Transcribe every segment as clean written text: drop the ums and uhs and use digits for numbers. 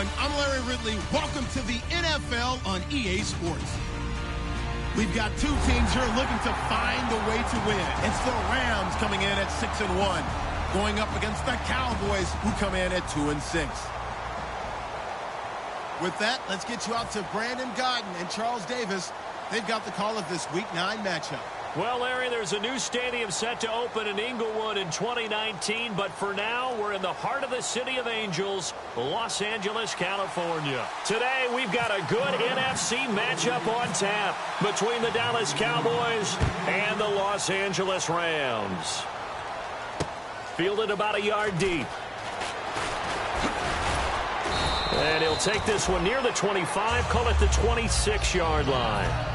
everyone. I'm Larry Ridley. Welcome to the NFL on EA Sports. We've got two teams here looking to find a way to win. It's the Rams coming in at 6-1, going up against the Cowboys, who come in at 2-6. With that, let's get you out to Brandon Godden and Charles Davis. They've got the call of this Week 9 matchup. Well, Larry, there's a new stadium set to open in Inglewood in 2019, but for now, we're in the heart of the City of Angels, Los Angeles, California. Today, we've got a good NFC matchup on tap between the Dallas Cowboys and the Los Angeles Rams. Fielded about a yard deep. And he'll take this one near the 25, call it the 26-yard line.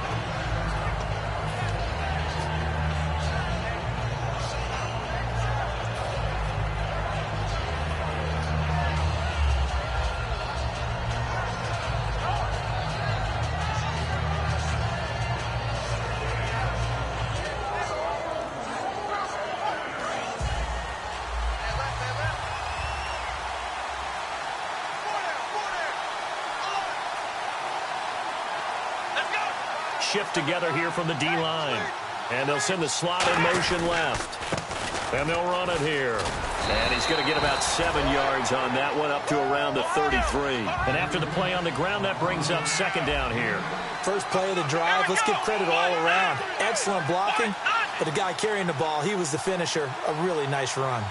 Shift together here from the D-line. And they'll send the slot in motion left. And they'll run it here. And he's going to get about 7 yards on that one, up to around the 33. And after the play on the ground, that brings up second down here. First play of the drive, let's give credit all around. Excellent blocking, but the guy carrying the ball, he was the finisher. A really nice run.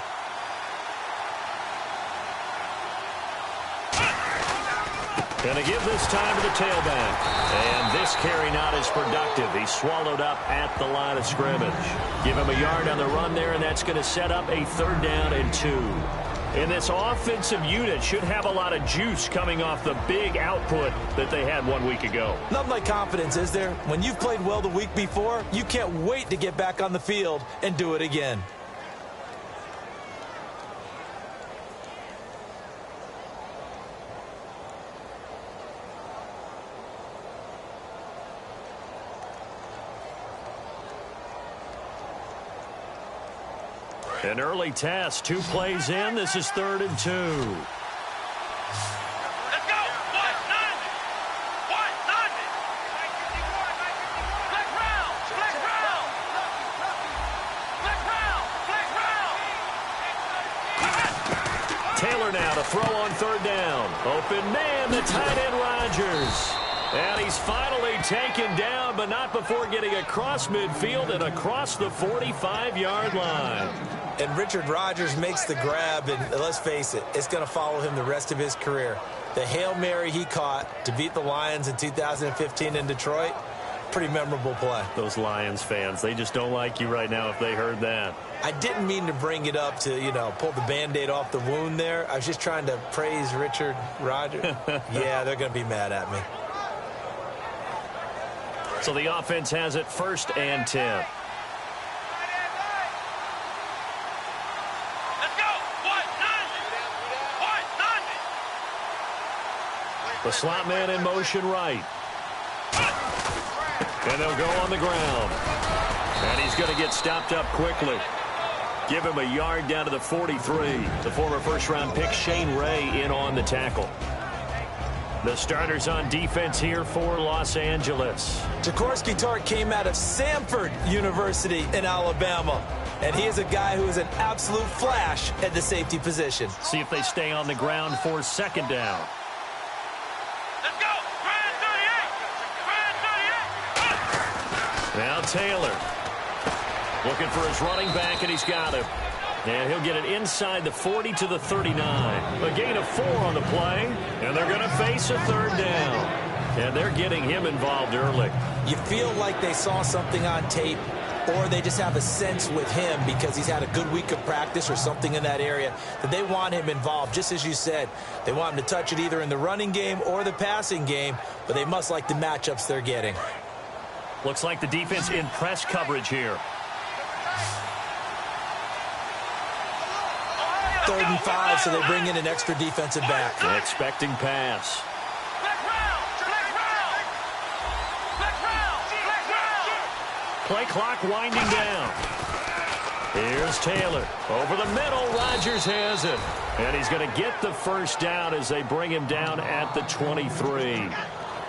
Going to give this time to the tailback. And this carry not as productive. He's swallowed up at the line of scrimmage. Give him a yard on the run there, and that's going to set up a 3rd down and 2. And this offensive unit should have a lot of juice coming off the big output that they had 1 week ago. Nothing like confidence, is there? When you've played well the week before, you can't wait to get back on the field and do it again. An early test, 2 plays in. This is 3rd and 2. Let's go. 1-9. 1-9. Black round. Black round. Black round. Black round. Taylor now to throw on 3rd down. Open man, the tight end Rodgers. And he's finally taken down, but not before getting across midfield and across the 45-yard line. And Richard Rodgers makes the grab, and let's face it, it's going to follow him the rest of his career. The Hail Mary he caught to beat the Lions in 2015 in Detroit, pretty memorable play. Those Lions fans, they just don't like you right now if they heard that. I didn't mean to bring it up to, pull the Band-Aid off the wound there. I was just trying to praise Richard Rodgers. Yeah, they're going to be mad at me. So the offense has it 1st and 10. The slot man in motion right. And they'll go on the ground. And he's going to get stopped up quickly. Give him a yard down to the 43. The former first-round pick Shane Ray in on the tackle. The starters on defense here for Los Angeles. Jaworski Tartt came out of Samford University in Alabama. And he is a guy who is an absolute flash at the safety position. See if they stay on the ground for 2nd down. Now Taylor looking for his running back, and he's got him. And he'll get it inside the 40 to the 39. A gain of 4 on the play, and they're going to face a 3rd down. And they're getting him involved early. You feel like they saw something on tape, or they just have a sense with him because he's had a good week of practice or something in that area that they want him involved. Just as you said, they want him to touch it either in the running game or the passing game, but they must like the matchups they're getting. Looks like the defense in press coverage here. 3rd and 5, so they bring in an extra defensive back. Expecting pass. Play clock winding down. Here's Taylor. Over the middle, Rodgers has it. And he's going to get the first down as they bring him down at the 23.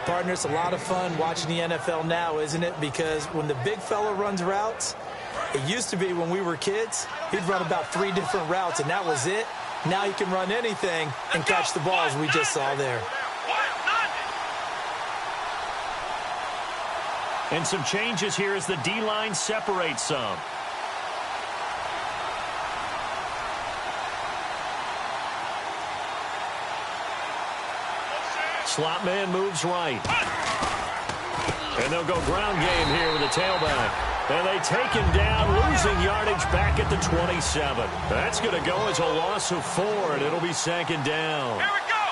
Partner, it's a lot of fun watching the NFL now, isn't it? Because when the big fella runs routes, it used to be when we were kids, he'd run about 3 different routes, and that was it. Now he can run anything and catch the ball, as we just saw there. And some changes here as the D-line separates some. Slot man moves right. And they'll go ground game here with the tailback. And they take him down, losing yardage back at the 27. That's going to go as a loss of 4, and it'll be 2nd down.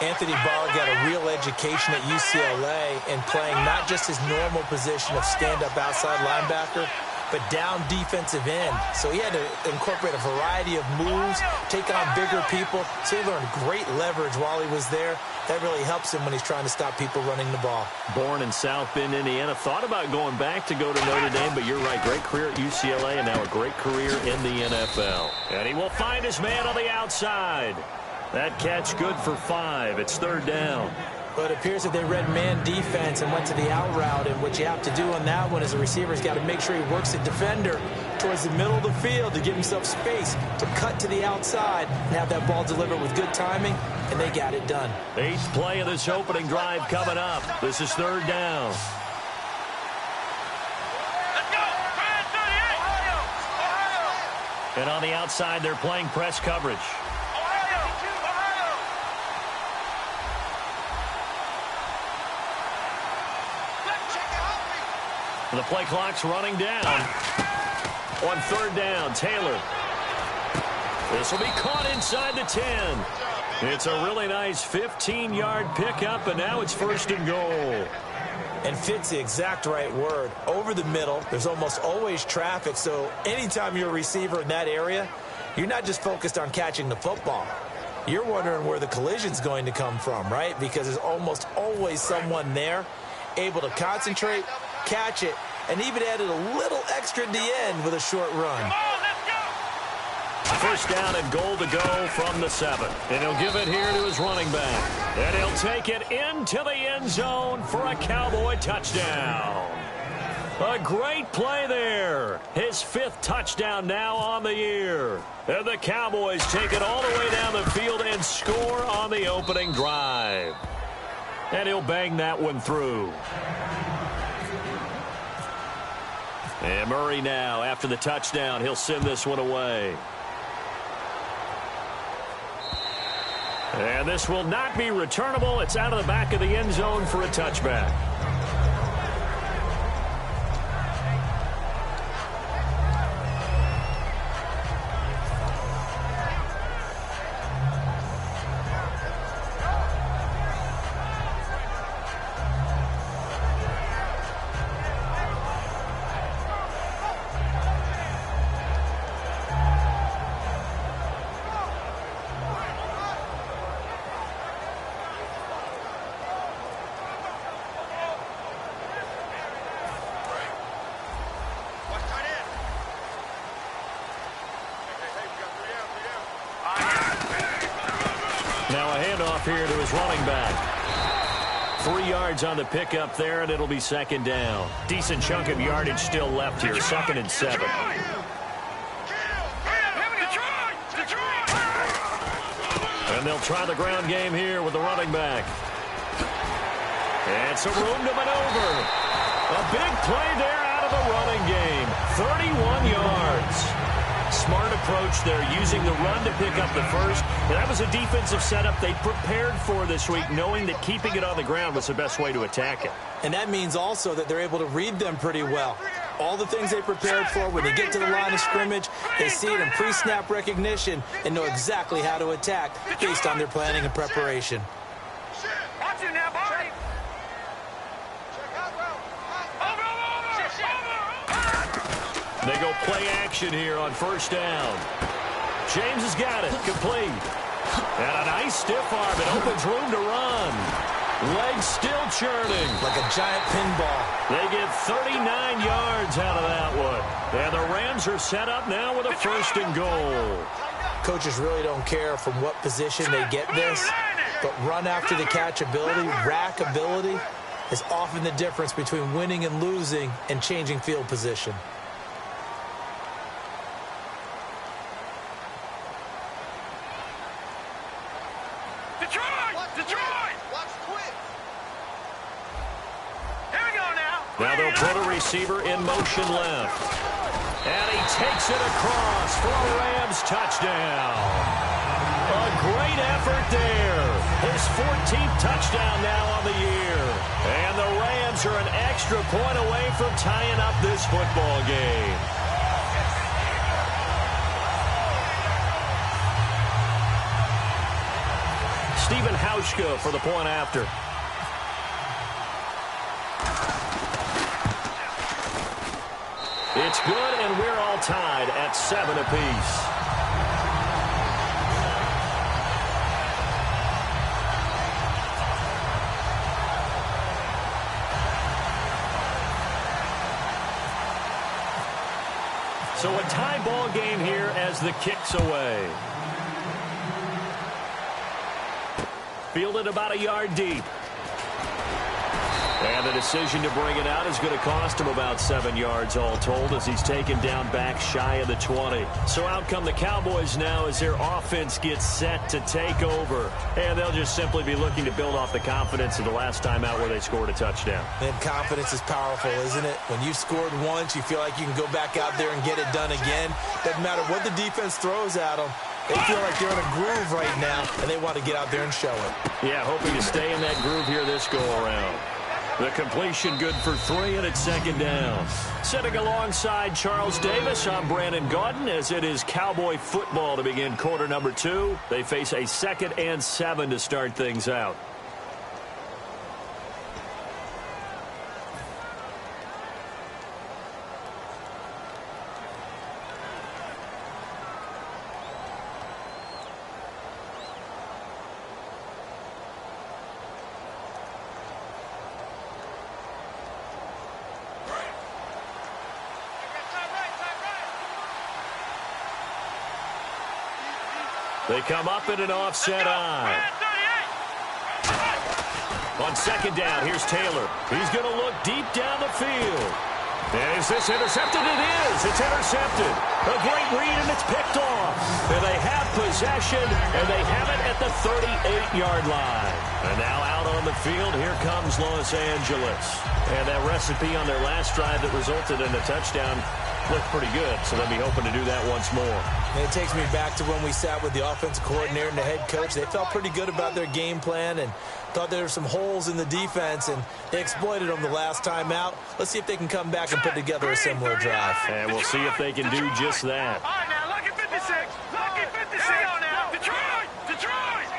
Anthony Barr got a real education at UCLA in playing not just his normal position of stand-up outside linebacker, but down defensive end. So he had to incorporate a variety of moves, take on bigger people. So he learned great leverage while he was there. That really helps him when he's trying to stop people running the ball. Born in South Bend, Indiana. Thought about going back to go to Notre Dame, but you're right. Great career at UCLA and now a great career in the NFL. And he will find his man on the outside. That catch good for 5. It's 3rd down. But it appears that they read man defense and went to the out route. And what you have to do on that one is the receiver's got to make sure he works the defender towards the middle of the field to give himself space to cut to the outside and have that ball delivered with good timing, and they got it done. 8th play of this opening drive coming up. This is 3rd down. Let's go. 38. And on the outside, they're playing press coverage. The play clock's running down. On 3rd down, Taylor. This will be caught inside the 10. It's a really nice 15-yard pickup, and now it's 1st and goal. And fit's the exact right word. Over the middle, there's almost always traffic, so anytime you're a receiver in that area, you're not just focused on catching the football. You're wondering where the collision's going to come from, right? Because there's almost always someone there able to concentrate, catch it, and even added a little extra at the end with a short run. 1st down and goal to go from the 7. And he'll give it here to his running back. And he'll take it into the end zone for a Cowboy touchdown. A great play there. His 5th touchdown now on the year. And the Cowboys take it all the way down the field and score on the opening drive. And he'll bang that one through. And Murray now, after the touchdown, he'll send this one away. And this will not be returnable. It's out of the back of the end zone for a touchback. Now a handoff here to his running back. 3 yards on the pickup there, and it'll be 2nd down. Decent chunk of yardage still left here, 2nd and 7. And they'll try the ground game here with the running back. And some room to maneuver. A big play there out of the running game. 31 yards. Smart approach there, using the run to pick up the first. And that was a defensive setup they prepared for this week, knowing that keeping it on the ground was the best way to attack it. And that means also that they're able to read them pretty well. All the things they prepared for, when they get to the line of scrimmage, they see it in pre-snap recognition and know exactly how to attack based on their planning and preparation. Watch it now, Barney. They go play action here on 1st down. James has got it, complete. And a nice stiff arm. It opens room to run. Legs still churning. Like a giant pinball. They get 39 yards out of that one. And the Rams are set up now with a 1st and goal. Coaches really don't care from what position they get this, but run after the catch ability, rack ability, is often the difference between winning and losing and changing field position. Now they'll put a receiver in motion left. And he takes it across for a Rams touchdown. A great effort there. His 14th touchdown now on the year. And the Rams are an extra point away from tying up this football game. Stephen Hauschka for the point after. It's good, and we're all tied at 7 apiece. So a tie ball game here as the kick's away. Fielded about a yard deep. And the decision to bring it out is going to cost him about 7 yards all told as he's taken down back shy of the 20. So out come the Cowboys now as their offense gets set to take over. And they'll just simply be looking to build off the confidence of the last time out where they scored a touchdown. And confidence is powerful, isn't it? When you've scored once, you feel like you can go back out there and get it done again. Doesn't matter what the defense throws at them. They feel like they're in a groove right now, and they want to get out there and show it. Yeah, hoping to stay in that groove here this go-around. The completion good for 3, and it's 2nd down. Sitting alongside Charles Davis, I'm Brandon Gaudin, as it is Cowboy football to begin quarter number 2. They face a 2nd and 7 to start things out. They come up in an offset eye. On 2nd down, here's Taylor. He's going to look deep down the field. And is this intercepted? It is. It's intercepted. A great read, and it's picked off. And they have possession, and they have it at the 38-yard line. And now out on the field, here comes Los Angeles. And that recipe on their last drive that resulted in a touchdown looked pretty good, so they'll be hoping to do that once more. And it takes me back to when we sat with the offensive coordinator and the head coach. They felt pretty good about their game plan and thought there were some holes in the defense, and they exploited them the last time out. Let's see if they can come back and put together a similar drive. And we'll see if they can do just that. All right, now, lucky 56. Lucky 56. Here we go now. Detroit! Detroit!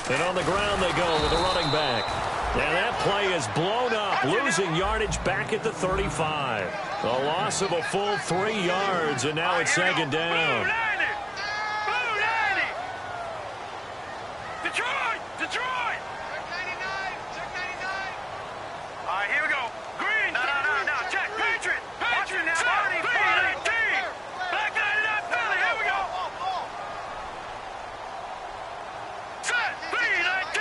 And on the ground they go with a running back. And that play is blown up, losing yardage back at the 35. A loss of a full 3 yards, and now it's 2nd down. Blue 90! Detroit! Detroit! Check 99! Check 99! All right, here we go. Green! No. Check. Patriot! Patriot now. Party! 19! Black 99 Philly! Here we go! Set! B-19!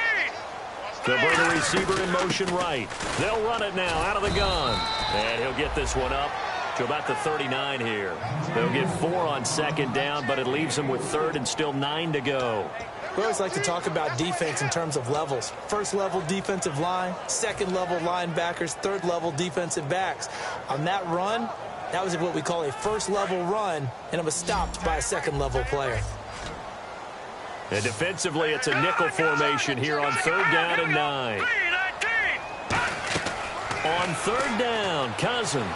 They'll bring the receiver in motion right. They'll run it now out of the gun. And he'll get this one up to about the 39 here. They'll get 4 on 2nd down, but it leaves them with 3rd and still 9 to go. We always like to talk about defense in terms of levels. 1st level defensive line, 2nd level linebackers, 3rd level defensive backs. On that run, that was what we call a 1st level run, and it was stopped by a 2nd level player. And defensively, it's a nickel formation here on 3rd down and 9. On 3rd down, Cousins.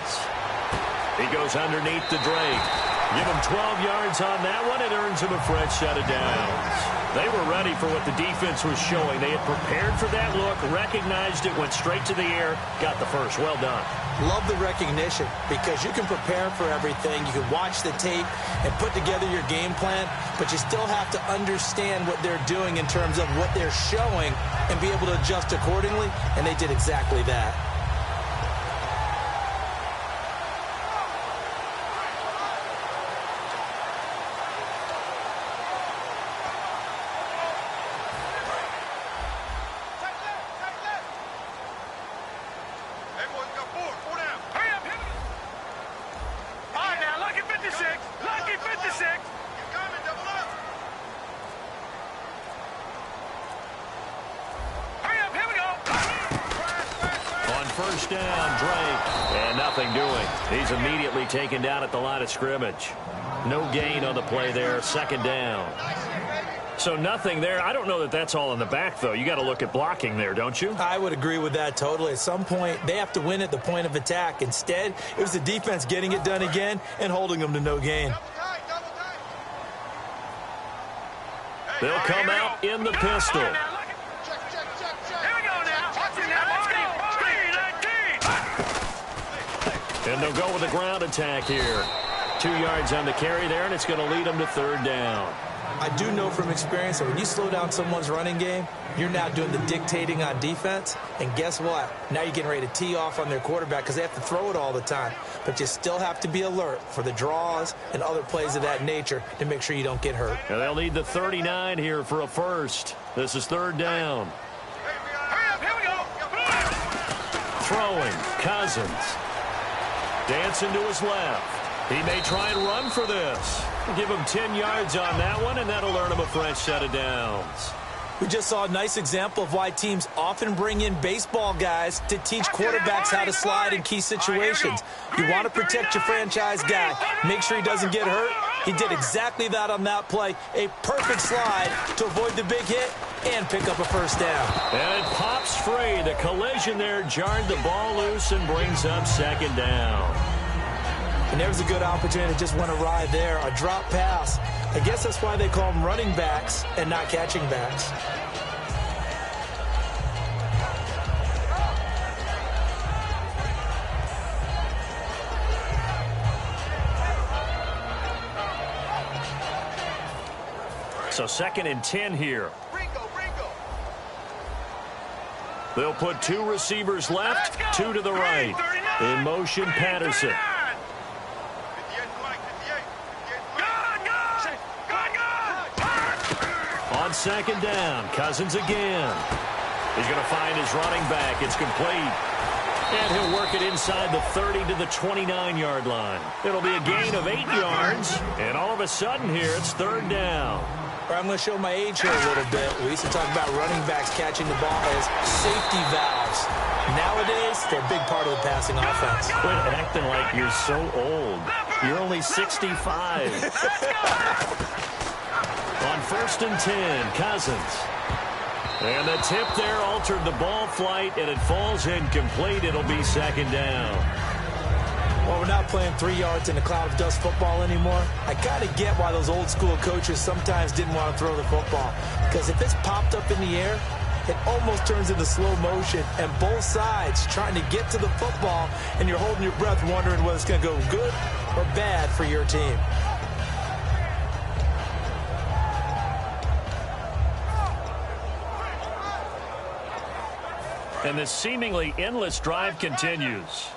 He goes underneath to Drake. Give him 12 yards on that one. It earns him a fresh set of downs. They were ready for what the defense was showing. They had prepared for that look, recognized it, went straight to the air, got the first. Well done. Love the recognition because you can prepare for everything. You can watch the tape and put together your game plan, but you still have to understand what they're doing in terms of what they're showing and be able to adjust accordingly, and they did exactly that. First down, Drake, and nothing doing. He's immediately taken down at the line of scrimmage. No gain on the play there, second down. So nothing there. I don't know that that's all in the back, though. You got to look at blocking there, don't you? I would agree with that totally. At some point, they have to win at the point of attack. Instead, it was the defense getting it done again and holding them to no gain. They'll come out in the pistol. And they'll go with a ground attack here. 2 yards on the carry there, and it's going to lead them to third down. I do know from experience that when you slow down someone's running game, you're now doing the dictating on defense. And guess what? Now you're getting ready to tee off on their quarterback because they have to throw it all the time. But you still have to be alert for the draws and other plays of that nature to make sure you don't get hurt. And they'll need the 39 here for a first. This is third down. Throwing, Cousins. Dancing to his left. He may try and run for this. Give him 10 yards on that one, and that'll earn him a fresh set of downs. We just saw a nice example of why teams often bring in baseball guys to teach quarterbacks how to slide in key situations. You want to protect your franchise guy. Make sure he doesn't get hurt. He did exactly that on that play. A perfect slide to avoid the big hit and pick up a first down. And it pops free. The collision there jarred the ball loose and brings up second down. And there's a good opportunity to just went awry there. A drop pass. I guess that's why they call them running backs and not catching backs. So second and 10 here. They'll put 2 receivers left, 2 to the right. In motion, Patterson. On second down, Cousins again. He's going to find his running back. It's complete. And he'll work it inside the 30 to the 29-yard line. It'll be a gain of 8 yards. And all of a sudden here, it's third down. I'm going to show my age here a little bit. We used to talk about running backs catching the ball as safety valves. Nowadays, they're a big part of the passing offense. Quit acting like you're so old. You're only 65. On first and 10, Cousins. And the tip there altered the ball flight, and it falls incomplete. It'll be second down. Well, we're not playing 3 yards in a cloud of dust football anymore. I kind of get why those old school coaches sometimes didn't want to throw the football. Because if it's popped up in the air, it almost turns into slow motion. And both sides trying to get to the football, and you're holding your breath wondering whether it's going to go good or bad for your team. And this seemingly endless drive continues.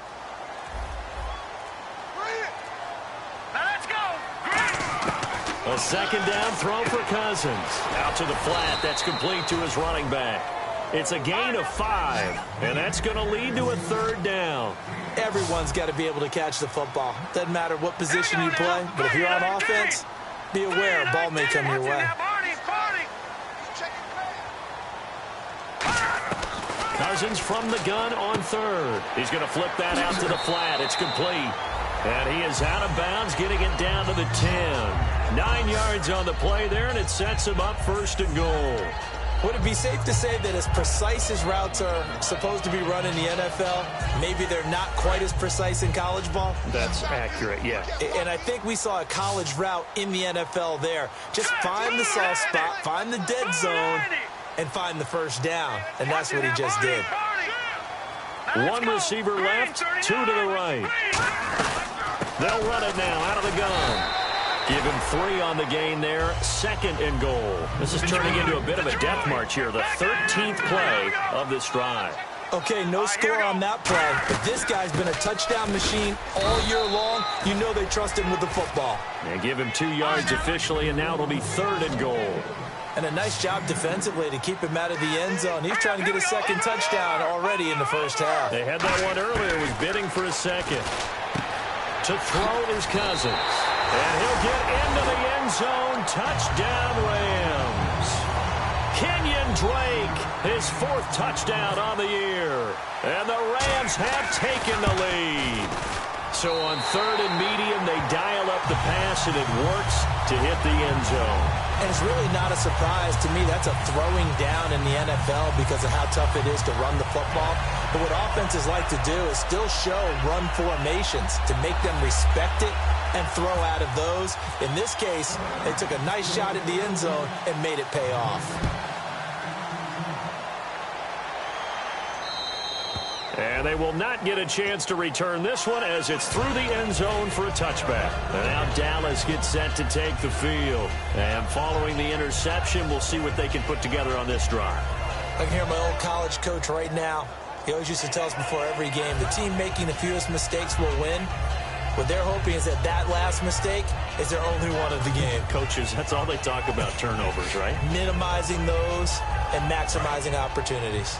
A second down throw for Cousins. Out to the flat. That's complete to his running back. It's a gain of 5, and that's going to lead to a third down. Everyone's got to be able to catch the football. Doesn't matter what position you play, but if you're on offense, be aware a ball may come your way. Cousins from the gun on third. He's going to flip that out to the flat. It's complete. And he is out of bounds, getting it down to the 10. 9 yards on the play there, and it sets him up first and goal. Would it be safe to say that as precise as routes are supposed to be run in the NFL, maybe they're not quite as precise in college ball? That's accurate, yeah. And I think we saw a college route in the NFL there. Just find the soft spot, find the dead zone, and find the first down. And that's what he just did. One receiver left, two to the right. They'll run it now out of the gun. Give him 3 on the gain there, 2nd and goal. This is turning into a bit of a death march here, the 13th play of this drive. Okay, no score on that play, but this guy's been a touchdown machine all year long. You know they trust him with the football. They give him 2 yards officially, and now it'll be 3rd and goal. And a nice job defensively to keep him out of the end zone. He's trying to get a 2nd touchdown already in the first half. They had that one earlier, was bidding for a 2nd. To throw his Cousins. And he'll get into the end zone. Touchdown, Rams. Kenyon Drake, his 4th touchdown on the year. And the Rams have taken the lead. So on 3rd and medium, they dial up the pass, and it works to hit the end zone. And it's really not a surprise to me. That's a throwing down in the NFL because of how tough it is to run the football. But what offenses like to do is still show run formations to make them respect it and throw out of those. In this case, they took a nice shot at the end zone and made it pay off. And they will not get a chance to return this one as it's through the end zone for a touchback. And now Dallas gets set to take the field. And following the interception, we'll see what they can put together on this drive. I can hear my old college coach right now. He always used to tell us before every game, the team making the fewest mistakes will win. What they're hoping is that that last mistake is their only one of the game. Coaches, that's all they talk about, turnovers, right? Minimizing those and maximizing opportunities.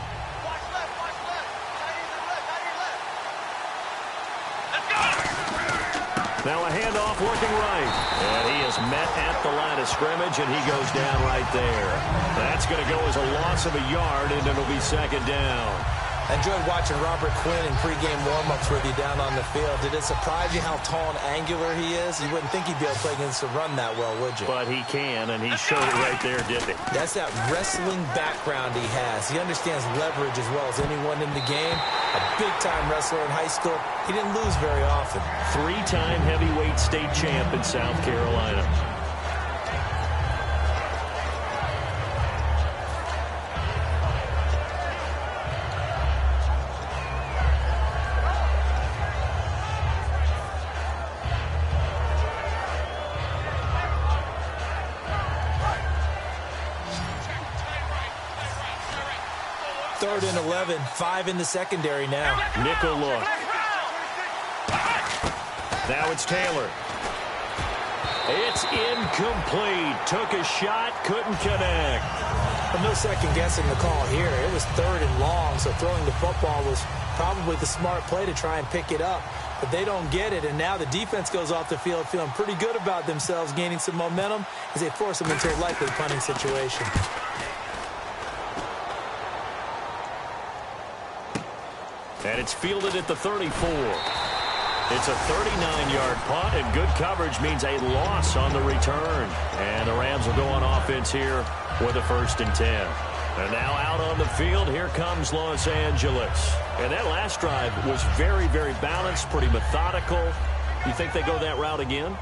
Now a handoff looking right. And he is met at the line of scrimmage, and he goes down right there. That's going to go as a loss of a yard, and it'll be 2nd down. I enjoyed watching Robert Quinn in pregame warm-ups with you down on the field. Did it surprise you how tall and angular he is? You wouldn't think he'd be able to play against the run that well, would you? But he can, and he showed it right there, didn't he? That's that wrestling background he has. He understands leverage as well as anyone in the game. A big-time wrestler in high school. He didn't lose very often. 3-time heavyweight state champ in South Carolina. Third and 11, 5 in the secondary now. Nickel look. Now it's Taylor. It's incomplete. Took a shot, couldn't connect. But no second guessing the call here. It was 3rd and long, so throwing the football was probably the smart play to try and pick it up. But they don't get it, and now the defense goes off the field feeling pretty good about themselves, gaining some momentum as they force them into a likely punting situation. And it's fielded at the 34. It's a 39-yard punt, and good coverage means a loss on the return. And the Rams will go on offense here with a 1st and 10. And now out on the field, here comes Los Angeles. And that last drive was very, very balanced, pretty methodical. You think they go that route again?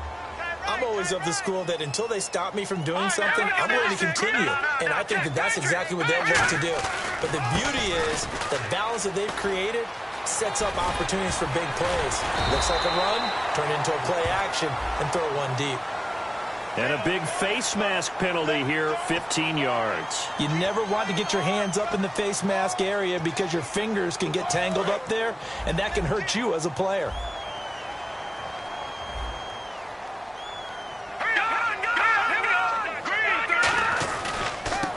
I'm always of the school that until they stop me from doing something, I'm going to continue. And I think that that's exactly what they'll look to do. But the beauty is the balance that they've created sets up opportunities for big plays. Looks like a run, turn into a play action, and throw one deep. And a big face mask penalty here, 15 yards. You never want to get your hands up in the face mask area because your fingers can get tangled up there, and that can hurt you as a player.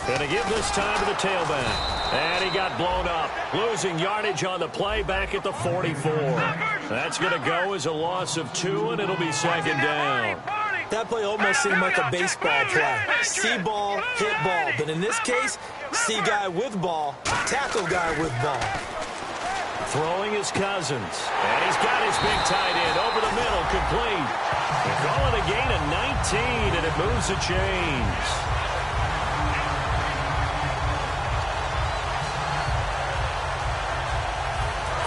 Going to give this time to the tailback. And he got blown up. Losing yardage on the play back at the 44. That's going to go as a loss of 2, and it'll be 2nd down. That play almost seemed like a baseball play. See ball, hit ball. But in this case, see guy with ball, tackle guy with ball. Throwing his Cousins. And he's got his big tight end over the middle, complete. They're calling a gain of 19, and it moves the chains.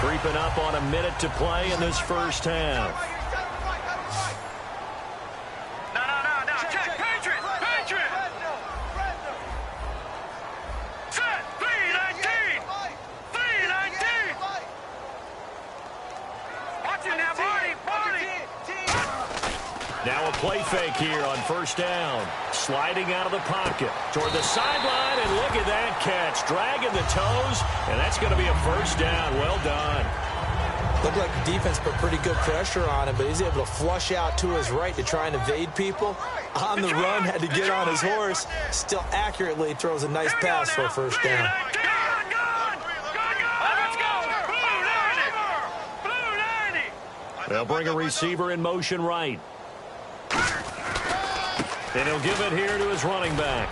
Creeping up on a minute to play in this first half. No. Check. Patriot. Set. 3-19. Watch it now, Barney. Now a play fake here on first down. Sliding out of the pocket toward the sideline, and look at that catch. Dragging the toes, and that's going to be a first down. Well done. Looked like the defense put pretty good pressure on him, but he's able to flush out to his right to try and evade people. On the run, had to get on his horse. Still accurately throws a nice pass for a first down. They'll bring a receiver in motion right. And he'll give it here to his running back.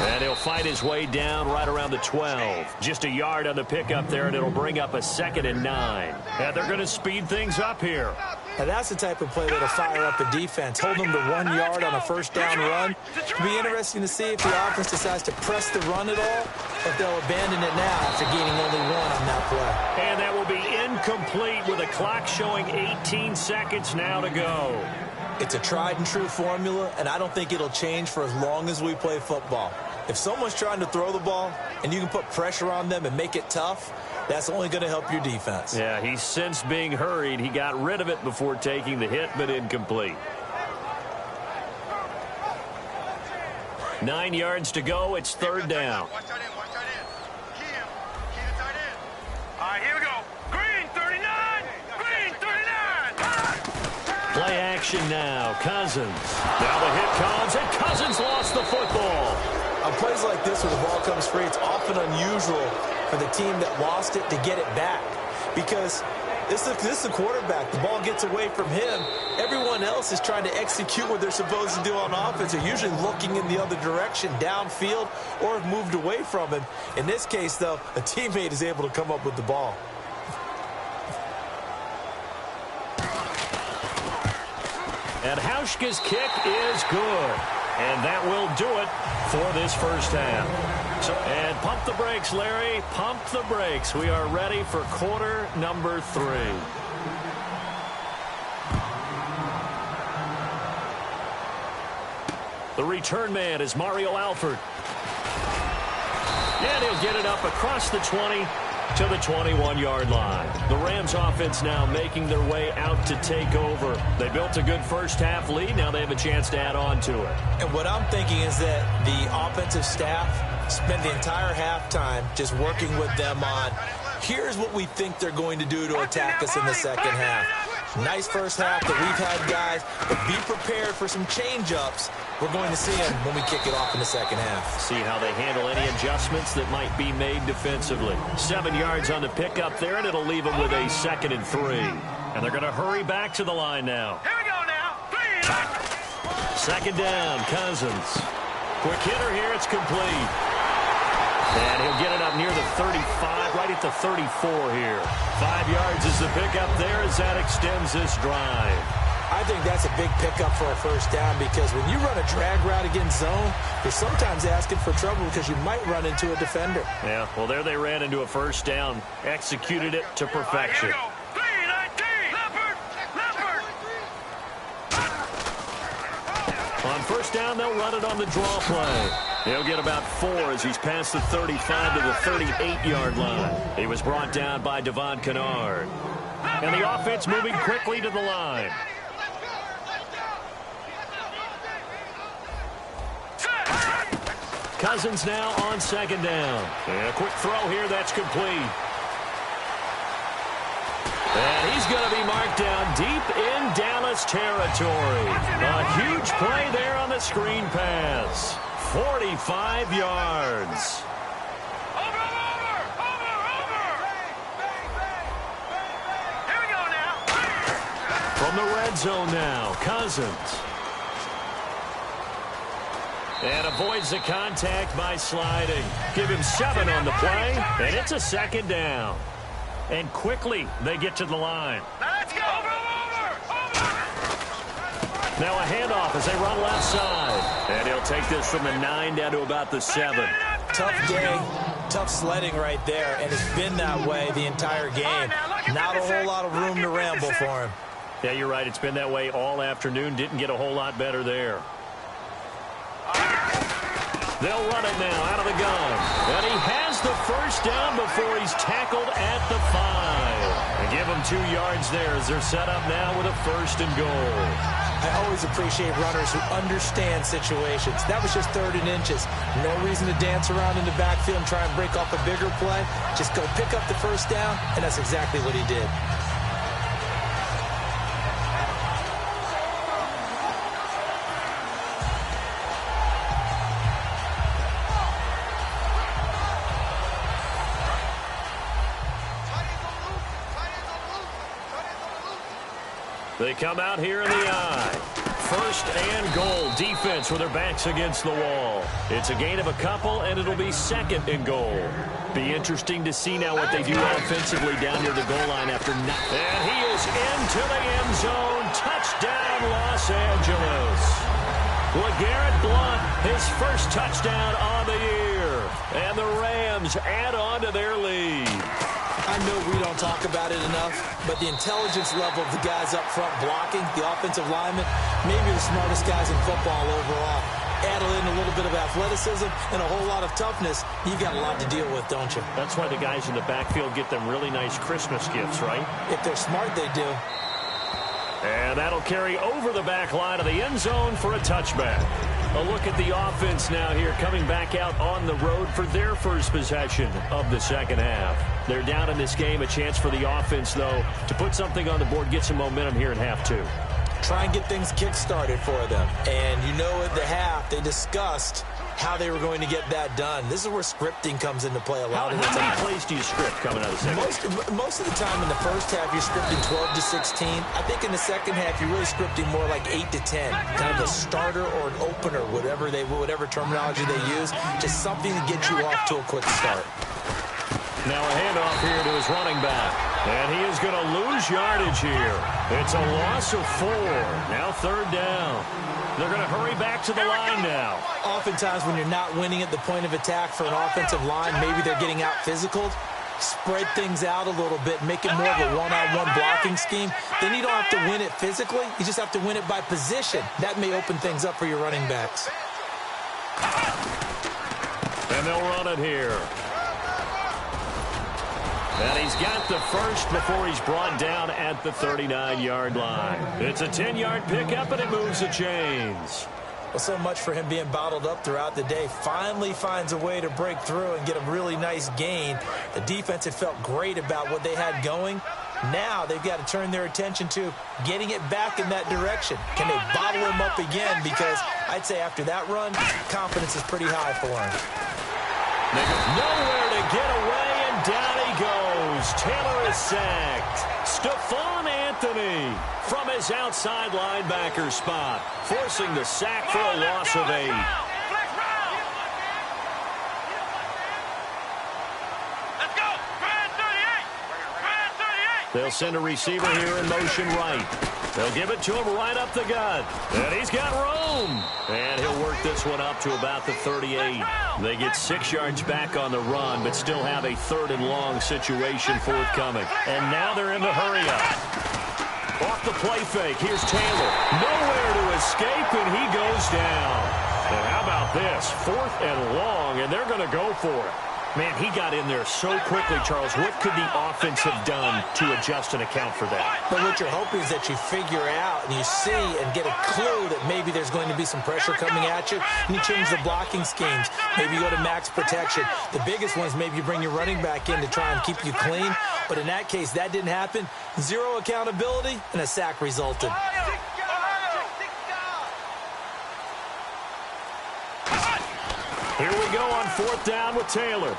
And he'll fight his way down right around the 12. Just a yard on the pickup there, and it'll bring up a 2nd and 9. And they're going to speed things up here. Now that's the type of play that'll fire up the defense. Hold them to 1 yard on a first down run. It'll be interesting to see if the offense decides to press the run at all, or if they'll abandon it now after gaining only 1 on that play. And that will be incomplete with a clock showing 18 seconds now to go. It's a tried and true formula, and I don't think it'll change for as long as we play football. If someone's trying to throw the ball and you can put pressure on them and make it tough, that's only going to help your defense. Yeah, he's sensed being hurried. He got rid of it before taking the hit, but incomplete. 9 yards to go. It's 3rd down. Watch that in. Key him tight end. All right, here we go. Green, 39. Play action now. Cousins. Now the hit comes, and Cousins lost the football. On plays like this where the ball comes free, it's often unusual for the team that lost it to get it back. Because this is the quarterback. The ball gets away from him. Everyone else is trying to execute what they're supposed to do on offense. They're usually looking in the other direction, downfield, or have moved away from him. In this case, though, a teammate is able to come up with the ball. And Hauschka's kick is good. And that will do it for this first half. And pump the brakes, Larry. Pump the brakes. We are ready for quarter number 3. The return man is Mario Alford. And he'll get it up across the 20 to the 21-yard line. The Rams offense now making their way out to take over. They built a good first half lead. Now they have a chance to add on to it. And what I'm thinking is that the offensive staff spent the entire halftime just working with them on, here's what we think they're going to do to attack us in the second half. Nice first half that we've had, guys, but be prepared for some change-ups. We're going to see them when we kick it off in the second half. See how they handle any adjustments that might be made defensively. 7 yards on the pickup there, and it'll leave them with a 2nd and 3. And they're going to hurry back to the line now. Here we go now. 2nd down, Cousins. Quick hitter here, it's complete. And he'll get it up near the 35, right at the 34 here. 5 yards is the pickup there as that extends this drive. I think that's a big pickup for a first down because when you run a drag route against zone, you're sometimes asking for trouble because you might run into a defender. Yeah, well, there they ran into a first down, executed it to perfection. On first down, they'll run it on the draw play. He'll get about 4 as he's past the 35 to the 38-yard line. He was brought down by Devon Kennard. And the offense moving quickly to the line. Cousins now on 2nd down. And a quick throw here, that's complete. And he's going to be marked down deep in Dallas territory. A huge play there on the screen pass. 45 yards. Over. Here we go now. From the red zone now, Cousins. And avoids the contact by sliding. Give him 7 on the play, and it's a 2nd down. And quickly, they get to the line. Now let's go. Over. Now a handoff as they run left side. And he'll take this from the 9 down to about the 7. Tough day, Tough sledding right there, and it's been that way the entire game. Not a whole lot of room to ramble for him. Yeah, you're right. It's been that way all afternoon. Didn't get a whole lot better there. They'll run it now out of the gun. And he has the first down before he's tackled at the 5. And give him 2 yards there as they're set up now with a 1st and goal. I always appreciate runners who understand situations. That was just 3rd and inches. No reason to dance around in the backfield and try and break off a bigger play. Just go pick up the first down, and that's exactly what he did. They come out here in the eye. 1st and goal. Defense with their backs against the wall. It's a gain of a couple, and it'll be 2nd and goal. Be interesting to see now what they do offensively down near the goal line after nothing. And he is into the end zone. Touchdown, Los Angeles. LeGarrette Blount, his first touchdown on the year. And the Rams add on to their lead. I know we don't talk about it enough, but the intelligence level of the guys up front blocking, the offensive linemen, maybe the smartest guys in football overall. Add in a little bit of athleticism and a whole lot of toughness, you've got a lot to deal with, don't you? That's why the guys in the backfield get them really nice Christmas gifts, right? If they're smart, they do. And that'll carry over the back line of the end zone for a touchback. A look at the offense now here, coming back out on the road for their first possession of the 2nd half. They're down in this game. A chance for the offense, though, to put something on the board, get some momentum here in half 2. Try and get things kick-started for them. And you know at the half, they discussed how they were going to get that done. This is where scripting comes into play a lot of the time. How many plays do you script coming out of the second? Most of the time in the first half, you're scripting 12 to 16. I think in the second half, you're really scripting more like 8 to 10. Kind of a starter or an opener, whatever terminology they use. Just something to get you off to a quick start. Now a handoff here to his running back. And he is going to lose yardage here. It's a loss of 4. Now 3rd down. They're going to hurry back to the line now. Oftentimes when you're not winning at the point of attack for an offensive line, maybe they're getting out physical. Spread things out a little bit, make it more of a one-on-one blocking scheme. Then you don't have to win it physically. You just have to win it by position. That may open things up for your running backs. And they'll run it here. And he's got the first before he's brought down at the 39-yard line. It's a 10-yard pickup, and it moves the chains. Well, so much for him being bottled up throughout the day. Finally finds a way to break through and get a really nice gain. The defense had felt great about what they had going. Now they've got to turn their attention to getting it back in that direction. Can they bottle him up again? Because I'd say after that run, confidence is pretty high for him. Nowhere to get away, and down he goes. Taylor is sacked. Stephon Anthony from his outside linebacker spot, forcing the sack for a loss of 8. Let's go. Grand 38. They'll send a receiver here in motion right. They'll give it to him right up the gut. And he's got room. And he'll work this one up to about the 38. They get 6 yards back on the run, but still have a 3rd and long situation forthcoming. And now they're in the hurry-up. Off the play fake, here's Taylor. Nowhere to escape, and he goes down. And how about this? 4th and long, and they're going to go for it. Man, he got in there so quickly, Charles. What could the offense have done to adjust and account for that? But what you're hoping is that you figure out and you see and get a clue that maybe there's going to be some pressure coming at you, and you change the blocking schemes. Maybe you go to max protection. The biggest one is maybe you bring your running back in to try and keep you clean. But in that case, that didn't happen. 0 accountability, and a sack resulted. Here we go on 4th down with Taylor.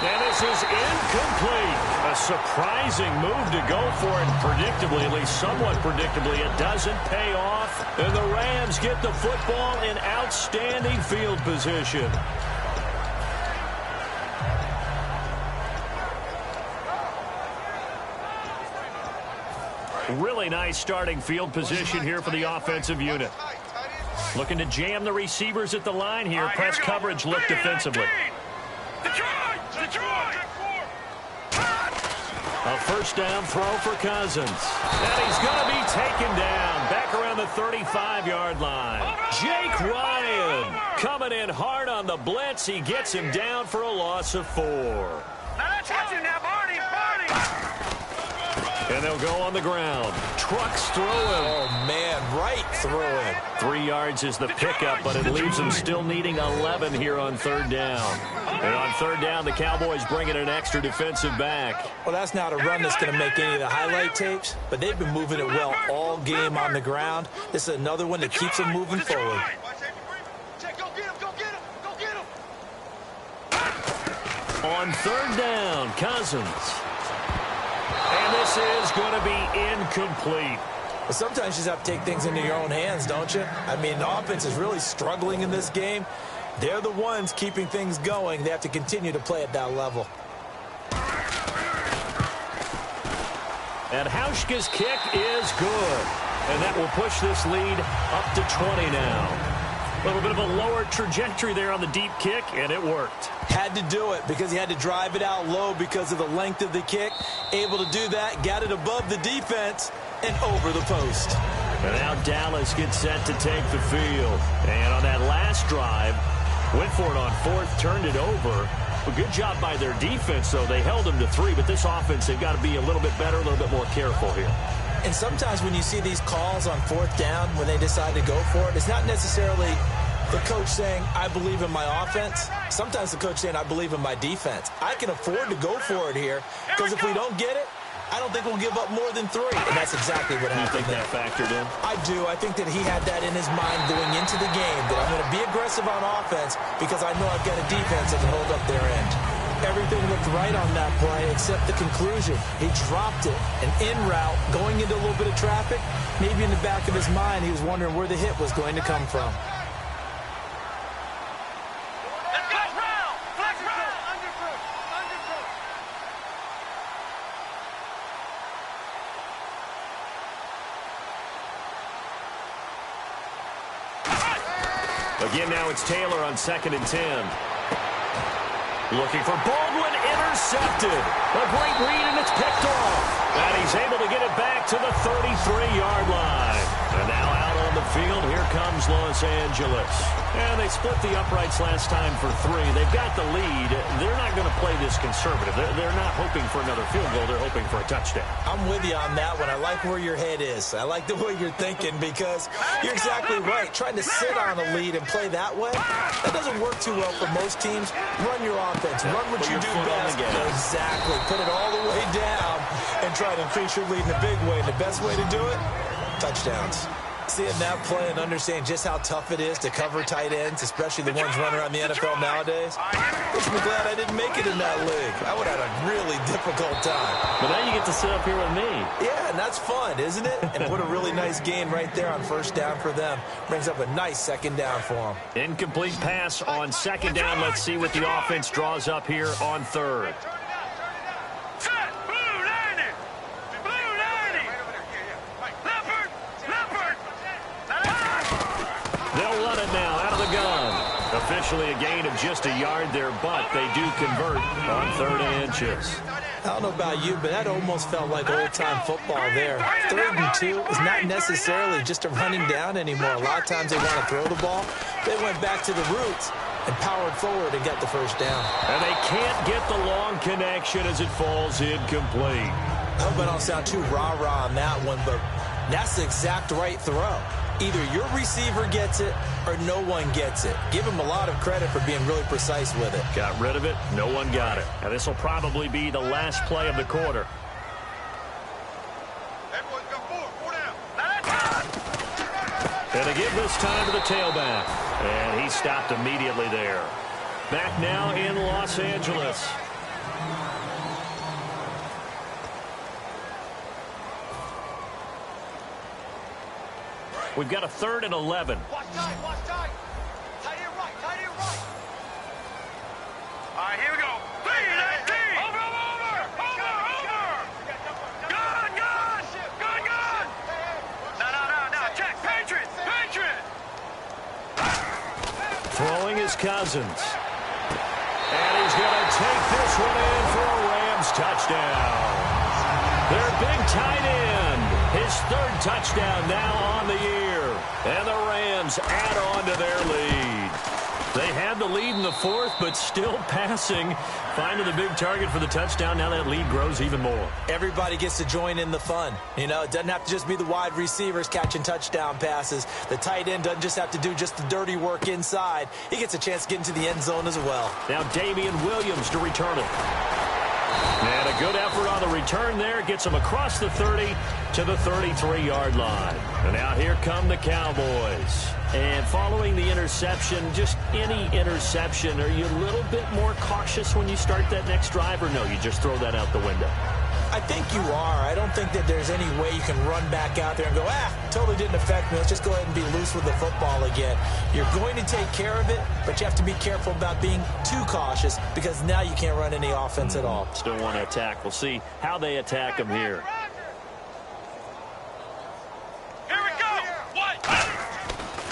And this is incomplete. A surprising move to go for it. Predictably, at least somewhat predictably, it doesn't pay off. And the Rams get the football in outstanding field position. Really nice starting field position here for the offensive unit. Looking to jam the receivers at the line here. Press coverage look defensively. A first down throw for Cousins. And he's going to be taken down back around the 35-yard line. Jake Ryan coming in hard on the blitz. He gets him down for a loss of 4. Now that's catching now, Barney. And they'll go on the ground. Trucks throwing. Oh, man, right throwing. 3 yards is the pickup, but it leaves them still needing 11 here on third down. And on third down, the Cowboys bring in an extra defensive back. Well, that's not a run that's going to make any of the highlight tapes, but they've been moving it well all game on the ground. This is another one that keeps them moving forward. On third down, Cousins. And this is going to be incomplete. But sometimes you just have to take things into your own hands, don't you? I mean, the offense is really struggling in this game. They're the ones keeping things going. They have to continue to play at that level. And Hauschka's kick is good. And that will push this lead up to 20 now. A little bit of a lower trajectory there on the deep kick, and it worked. Had to do it because he had to drive it out low because of the length of the kick. Able to do that, got it above the defense and over the post. And now Dallas gets set to take the field. And on that last drive, went for it on fourth, turned it over. A good job by their defense, though. They held them to 3, but this offense, they've got to be a little bit better, a little bit more careful here. And sometimes when you see these calls on fourth down, when they decide to go for it, it's not necessarily the coach saying, I believe in my offense. Sometimes the coach saying, I believe in my defense. I can afford to go for it here because if we don't get it, I don't think we'll give up more than 3. And that's exactly what happened. You think that factored in? I do. I think that he had that in his mind going into the game, that I'm going to be aggressive on offense because I know I've got a defense that can hold up their end. Everything looked right on that play except the conclusion. He dropped it, an in route, going into a little bit of traffic. Maybe in the back of his mind, he was wondering where the hit was going to come from. Again, now it's Taylor on 2nd and 10. Looking for Baldwin, intercepted. A great read, and it's picked off. And he's able to get it back to the 33-yard line. And now out on the field, here comes Los Angeles. And they split the uprights last time for 3. They've got the lead. They're not going to play this conservative. They're not hoping for another field goal. They're hoping for a touchdown. I'm with you on that one. I like where your head is. I like the way you're thinking because you're exactly right. Trying to sit on a lead and play that way, that doesn't work too well for most teams. Run your offense. Run what you do best. Exactly. Put it all the way down and try to increase your lead in a big way. And the best way to do it, touchdowns. Seeing that play and understanding just how tough it is to cover tight ends, especially the ones running around the NFL nowadays, makes me glad I didn't make it in that league. I would have had a really difficult time. But now you get to sit up here with me. Yeah, and that's fun, isn't it? And what a really nice gain right there on first down for them. Brings up a nice second down for them. Incomplete pass on second down. Let's see what the offense draws up here on third. They'll run it now out of the gun. Officially a gain of just a yard there, but they do convert on 3rd and inches. I don't know about you, but that almost felt like old-time football there. 3rd and 2 is not necessarily just a running down anymore. A lot of times they want to throw the ball. They went back to the roots and powered forward and got the first down. And they can't get the long connection as it falls incomplete. I hope I don't sound too rah-rah on that one, but that's the exact right throw. Either your receiver gets it or no one gets it. Give him a lot of credit for being really precise with it. Got rid of it. No one got it. And this will probably be the last play of the quarter. And they give this time to the tailback. And he stopped immediately there. Back now in Los Angeles. We've got a 3rd and 11. Watch tight, watch tight. Tight end right, tight end right. All right, here we go. Over. Gun. No. Check. Patriot. Throwing is Cousins. And he's going to take this one in for a Rams touchdown. Their big tight end. His third touchdown now on the year. And the Rams add on to their lead. They had the lead in the fourth, but still passing. Finding the big target for the touchdown. Now that lead grows even more. Everybody gets to join in the fun. You know, it doesn't have to just be the wide receivers catching touchdown passes. The tight end doesn't just have to do just the dirty work inside. He gets a chance to get into the end zone as well. Now Damian Williams to return it. And a good effort on the return there. Gets him across the 30 to the 33-yard line. And now here come the Cowboys. And following the interception, just any interception, are you a little bit more cautious when you start that next drive, or no, you just throw that out the window? I think you are. I don't think that there's any way you can run back out there and go, totally didn't affect me. Let's just go ahead and be loose with the football again. You're going to take care of it, but you have to be careful about being too cautious because now you can't run any offense at all. Still want to attack. We'll see how they attack him here. Here we go. What?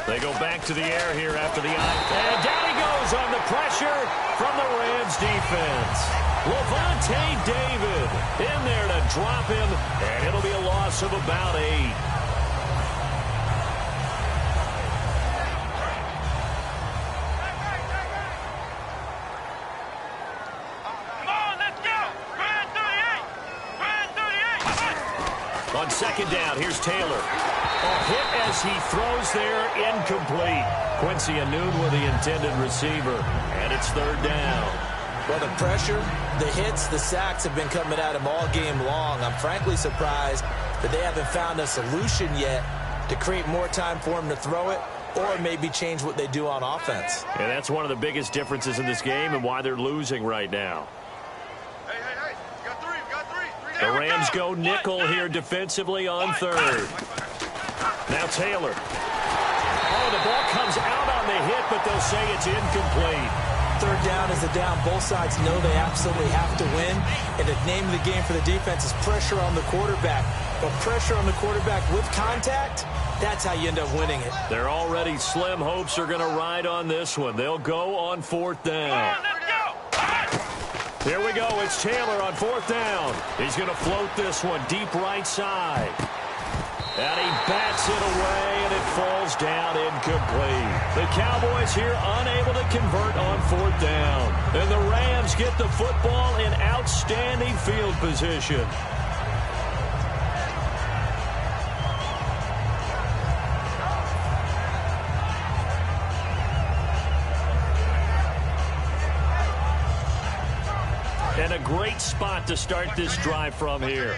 They go back to the air here after the eye. And down he goes on the pressure from the Rams defense. Levante David in there to drop him, and it'll be a loss of about 8. Come on, let's go. Brand 38. Brand 38. On second down, here's Taylor. A hit as he throws there, incomplete. Quincy Anoon with the intended receiver, and it's third down. Well, the pressure, the hits, the sacks have been coming at him all game long. I'm frankly surprised that they haven't found a solution yet to create more time for him to throw it or maybe change what they do on offense. And that's one of the biggest differences in this game and why they're losing right now. Hey. We got three. The Rams go nickel here defensively on third. Now Taylor. Oh, the ball comes out on the hit, but they'll say it's incomplete. Third down is the down. Both sides know they absolutely have to win. And the name of the game for the defense is pressure on the quarterback. But pressure on the quarterback with contact, that's how you end up winning it. Their already slim hopes are going to ride on this one. They'll go on fourth down. Here we go. It's Taylor on fourth down. He's going to float this one deep right side. And he bats it away, and it falls down incomplete. The Cowboys here unable to convert on fourth down. And the Rams get the football in outstanding field position. And a great spot to start this drive from here.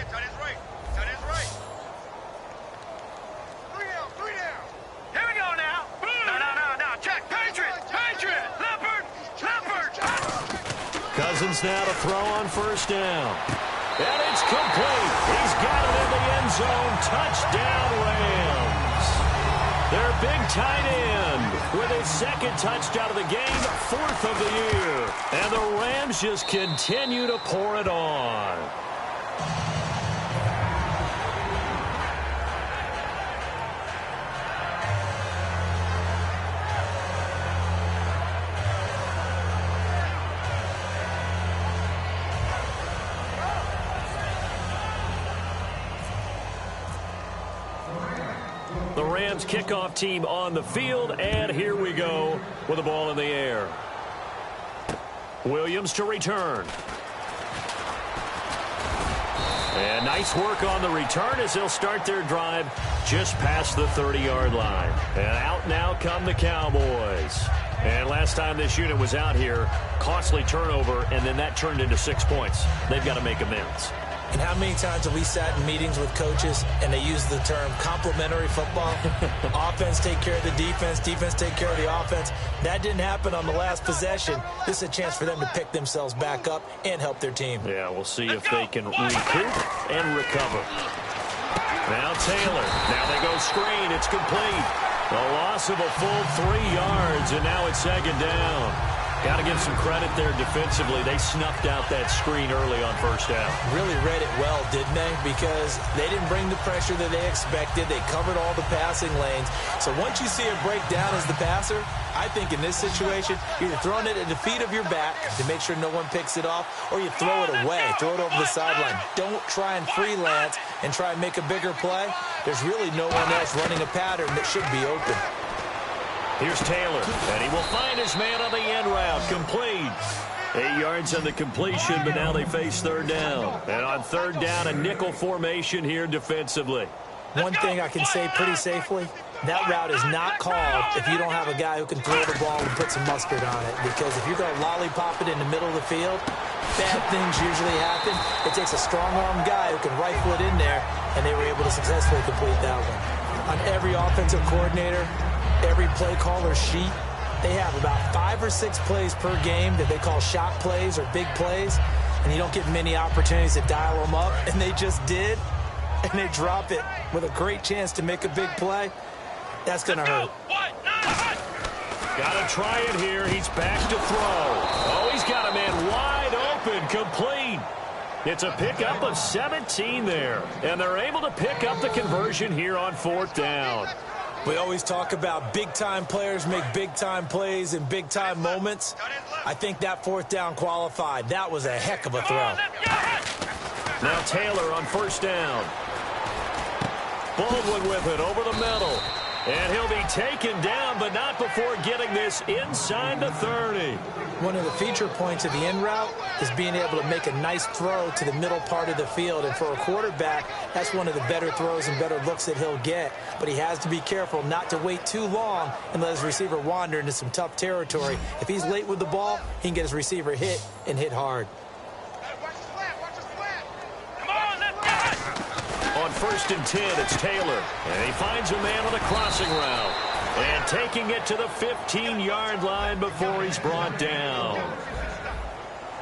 Cousins now to throw on first down. And it's complete. He's got it in the end zone. Touchdown, Rams. Their big tight end with his second touchdown of the game, fourth of the year. And the Rams just continue to pour it on. The Rams kickoff team on the field, and here we go with the ball in the air. Williams to return. And nice work on the return as they'll start their drive just past the 30-yard line. And out now come the Cowboys. And last time this unit was out here, costly turnover, and then that turned into 6 points. They've got to make amends. And how many times have we sat in meetings with coaches and they use the term complementary football? Offense take care of the defense, defense take care of the offense. That didn't happen on the last possession. This is a chance for them to pick themselves back up and help their team. Yeah, we'll see if they can recoup and recover. Now Taylor. Now they go screen. It's complete. A loss of a full 3 yards, and now it's second down. Got to give some credit there defensively. They snuffed out that screen early on first down. Really read it well, didn't they? Because they didn't bring the pressure that they expected. They covered all the passing lanes. So once you see it break down as the passer, I think in this situation, you're either throwing it at the feet of your back to make sure no one picks it off, or you throw it away, throw it over the sideline. Don't try and freelance and try and make a bigger play. There's really no one else running a pattern that should be open. Here's Taylor, and he will find his man on the end route. Complete. 8 yards on the completion, but now they face third down. And on third down, a nickel formation here defensively. One thing I can say pretty safely, that route is not called if you don't have a guy who can throw the ball and put some mustard on it. Because if you're going to lollipop it in the middle of the field, bad things usually happen. It takes a strong-arm guy who can rifle it in there, and they were able to successfully complete that one. On every offensive coordinator, every play caller sheet, they have about 5 or 6 plays per game that they call shot plays or big plays, and you don't get many opportunities to dial them up, and they just did, and they drop it with a great chance to make a big play. That's going to hurt. Got to try it here. He's back to throw. Oh, he's got a man wide open, complete. It's a pickup of 17 there, and they're able to pick up the conversion here on fourth down. We always talk about big-time players make big-time plays in big-time moments. I think that fourth down qualified. That was a heck of a throw. Now Taylor on first down. Baldwin with it over the middle. And he'll be taken down, but not before getting this inside the 30. One of the feature points of the in route is being able to make a nice throw to the middle part of the field. And for a quarterback, that's one of the better throws and better looks that he'll get. But he has to be careful not to wait too long and let his receiver wander into some tough territory. If he's late with the ball, he can get his receiver hit and hit hard. On first and 10, it's Taylor. And he finds a man on the crossing route. And taking it to the 15-yard line before he's brought down.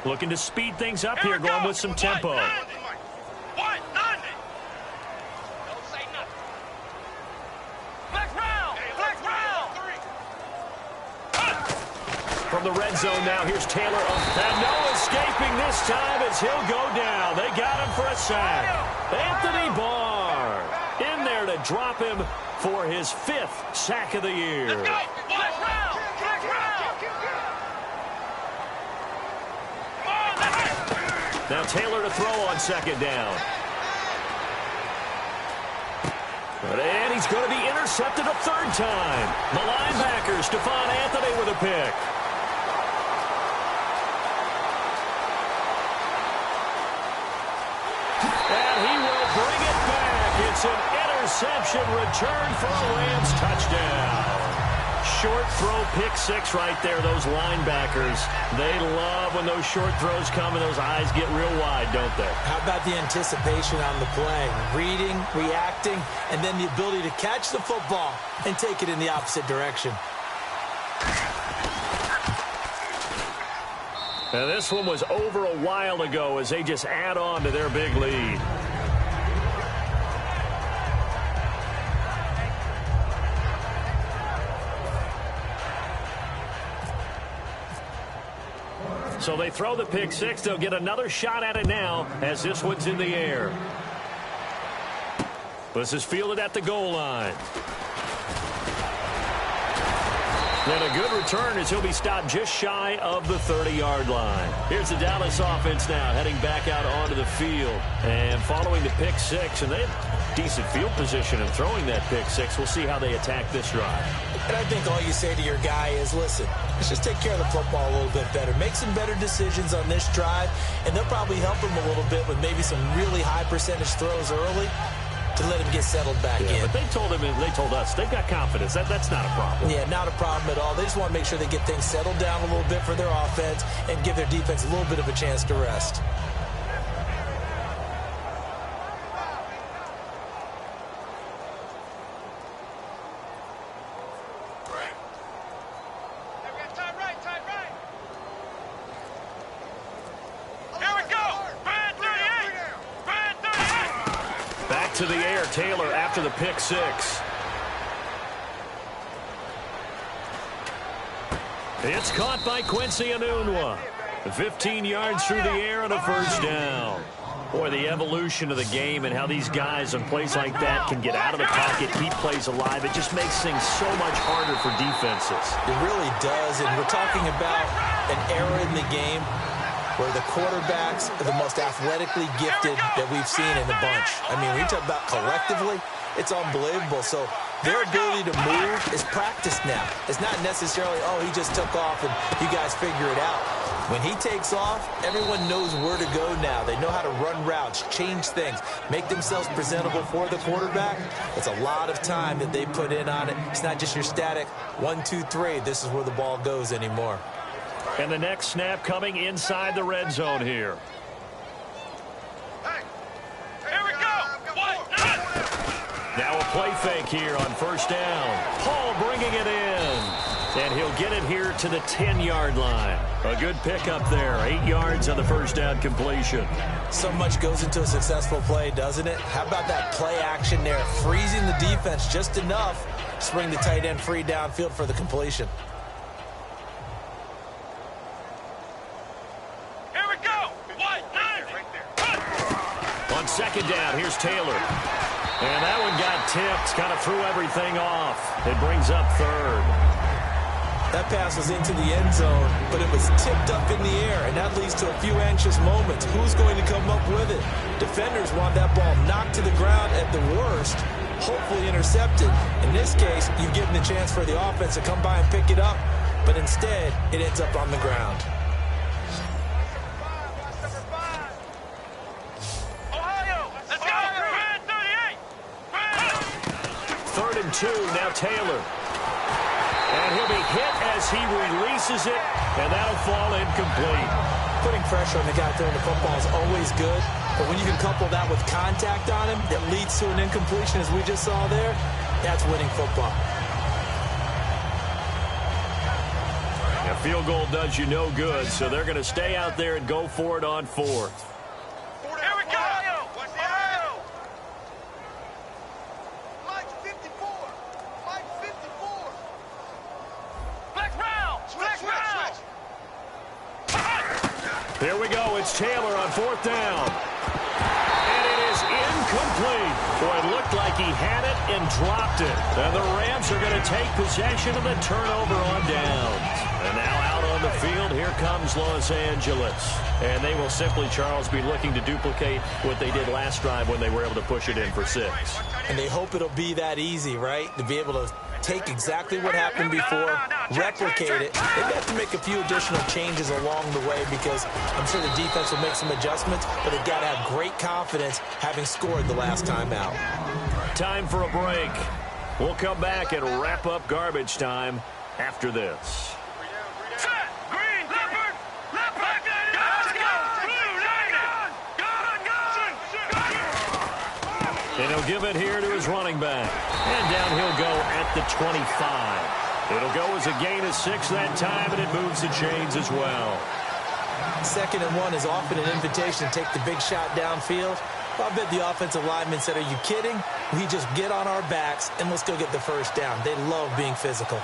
Looking to speed things up here, going with some tempo. From the red zone now, here's Taylor. And no escaping this time as he'll go down. They got him for a sack. Anthony Barr in there to drop him for his 5th sack of the year. Let's go. Now Taylor to throw on second down. And he's going to be intercepted a third time. The linebacker, Stephon Anthony with a pick. And he will bring it back. It's an interception return for a Rams touchdown. Short throw, pick six right there. Those linebackers, they love when those short throws come and those eyes get real wide, don't they? How about the anticipation on the play? Reading, reacting, and then the ability to catch the football and take it in the opposite direction. And this one was over a while ago as they just add on to their big lead. So they throw the pick six. They'll get another shot at it now as this one's in the air. This is fielded at the goal line. And a good return as he'll be stopped just shy of the 30-yard line. Here's the Dallas offense now heading back out onto the field. And following the pick six, and they have decent field position and throwing that pick six. We'll see how they attack this drive. And I think all you say to your guy is, listen, let's just take care of the football a little bit better. Make some better decisions on this drive, and they'll probably help him a little bit with maybe some really high percentage throws early to let him get settled back in. But they told him, and they told us, they've got confidence. That's not a problem. Yeah, not a problem at all. They just want to make sure they get things settled down a little bit for their offense and give their defense a little bit of a chance to rest. To the air, Taylor after the pick six. It's caught by Quincy Enunwa. 15 yards through the air and a first down. Boy, the evolution of the game and how these guys on plays like that can get out of the pocket, keep plays alive, it just makes things so much harder for defenses. It really does, and we're talking about an era in the game where the quarterbacks are the most athletically gifted that we've seen in the bunch. I mean, when you talk about collectively, it's unbelievable. So their ability to move is practiced now. It's not necessarily, oh, he just took off and you guys figure it out. When he takes off, everyone knows where to go now. They know how to run routes, change things, make themselves presentable for the quarterback. It's a lot of time that they put in on it. It's not just your static 1, 2, 3. This is where the ball goes anymore. And the next snap coming inside the red zone here. Hey, here we go. Now a play fake here on first down. Paul bringing it in. And he'll get it here to the 10-yard line. A good pickup there. 8 yards on the first down completion. So much goes into a successful play, doesn't it? How about that play action there? Freezing the defense just enough to bring the tight end free downfield for the completion. Here we go. On second down, here's Taylor. And that one got tipped. Kind of threw everything off. It brings up third. That pass was into the end zone, but it was tipped up in the air, and that leads to a few anxious moments. Who's going to come up with it? Defenders want that ball knocked to the ground at the worst, hopefully intercepted. In this case, you've given the chance for the offense to come by and pick it up, but instead, it ends up on the ground. Ohio, let's go. 3rd and 2, now Taylor. And he'll be hit as he releases it, and that'll fall incomplete. Putting pressure on the guy throwing the football is always good, but when you can couple that with contact on him that leads to an incompletion, as we just saw there, that's winning football. A field goal does you no good, so they're going to stay out there and go for it on 4th. Here we go. Ohio. Mike 54. Mike 54. Black round. Black round. Here we go. It's Taylor on 4th down. And it is incomplete. Boy, it looked like he had it and dropped it. And the Rams are going to take possession of the turnover on downs. And now out on the field, here comes Los Angeles. And they will simply, Charles, be looking to duplicate what they did last drive when they were able to push it in for 6. And they hope it'll be that easy, right? To be able to take exactly what happened before, replicate it. They've got to make a few additional changes along the way because I'm sure the defense will make some adjustments, but they've got to have great confidence having scored the last time out. Time for a break. We'll come back and wrap up garbage time after this. Green, leopard, leopard, let's go, blue, United, And he'll give it here to his running back. And down he'll go at the 25. It'll go as a gain of 6 that time, and it moves the chains as well. 2nd and 1 is often an invitation to take the big shot downfield. I bet the offensive lineman said, are you kidding? We just get on our backs and let's go get the first down. They love being physical.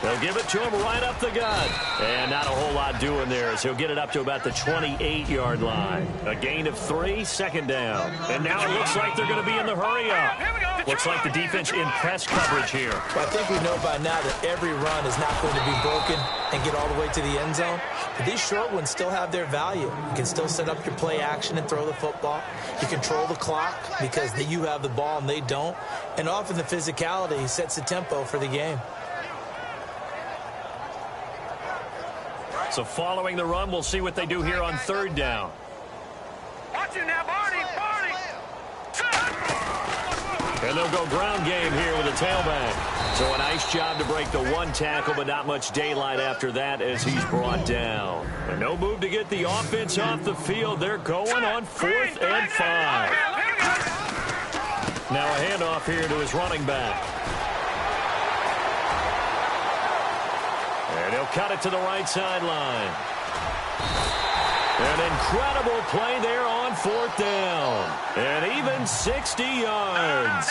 They'll give it to him right up the gut. And not a whole lot doing there as he'll get it up to about the 28-yard line. A gain of 3, 2nd down. And now it looks like they're going to be in the hurry up. Looks like the defense in press coverage here. Well, I think we know by now that every run is not going to be broken and get all the way to the end zone. But these short ones still have their value. You can still set up your play action and throw the football. You control the clock because you have the ball and they don't. And often the physicality sets the tempo for the game. So following the run, we'll see what they do here on 3rd down. Watch it now, Barney, Barney. And they'll go ground game here with a tailback. So a nice job to break the 1 tackle, but not much daylight after that as he's brought down. And no move to get the offense off the field. They're going on 4th and 5. Now a handoff here to his running back. And he'll cut it to the right sideline. An incredible play there on 4th down. And even 60 yards.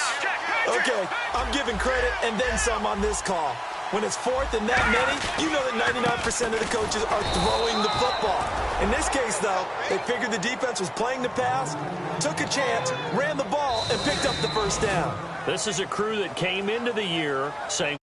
Okay, I'm giving credit and then some on this call. When it's 4th and that many, you know that 99% of the coaches are throwing the football. In this case, though, they figured the defense was playing the pass, took a chance, ran the ball, and picked up the first down. This is a crew that came into the year saying,